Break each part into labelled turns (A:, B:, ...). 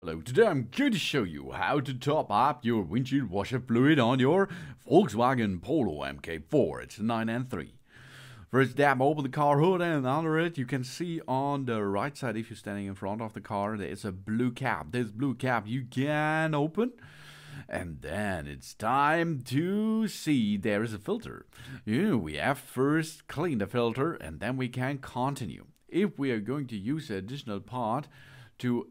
A: Hello, today I'm going to show you how to top up your windshield washer fluid on your Volkswagen Polo Mk4. It's a 9 and 3. First step, open the car hood, and under it you can see on the right side, if you're standing in front of the car, there's a blue cap. This blue cap you can open, and then it's time to see there is a filter. We have first clean the filter and then we can continue. If we are going to use an additional part to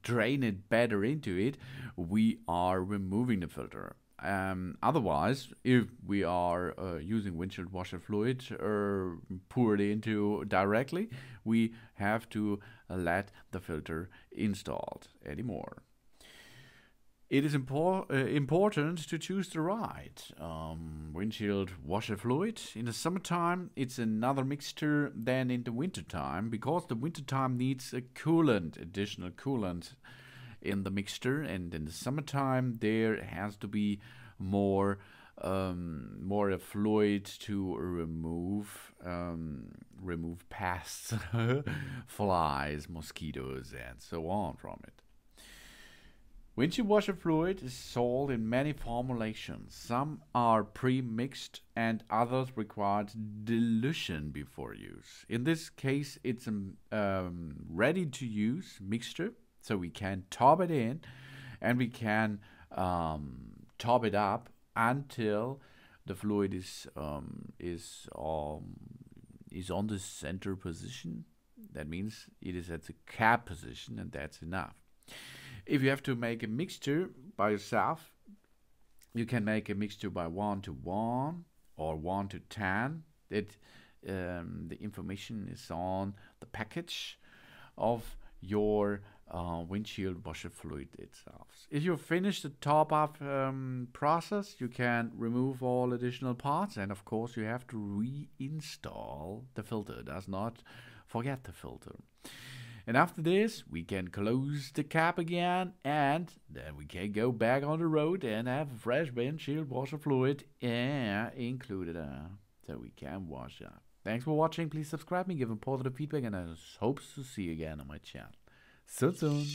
A: drain it better into it, we are removing the filter. Otherwise, if we are using windshield washer fluid or pour it into directly, we have to let the filter installed anymore. It is important to choose the right windshield washer fluid. In the summertime, it's another mixture than in the wintertime, because the wintertime needs a coolant, additional coolant in the mixture, and in the summertime there has to be more fluid to remove pests, flies, mosquitoes, and so on from it. Windshield washer fluid is sold in many formulations. Some are pre-mixed and others require dilution before use. In this case, it's a ready-to-use mixture, so we can top it in and we can top it up until the fluid is on the center position. That means it is at the cap position, and that's enough. If you have to make a mixture by yourself, you can make a mixture by 1:1 or 1:10. The information is on the package of your windshield washer fluid itself. If you finish the top-up process, you can remove all additional parts, and of course you have to reinstall the filter. Does not forget the filter. And after this, we can close the cap again, and then we can go back on the road and have a fresh windshield washer fluid included, so we can wash up. Thanks for watching. Please subscribe me, give me positive feedback, and I hope to see you again on my channel. So soon.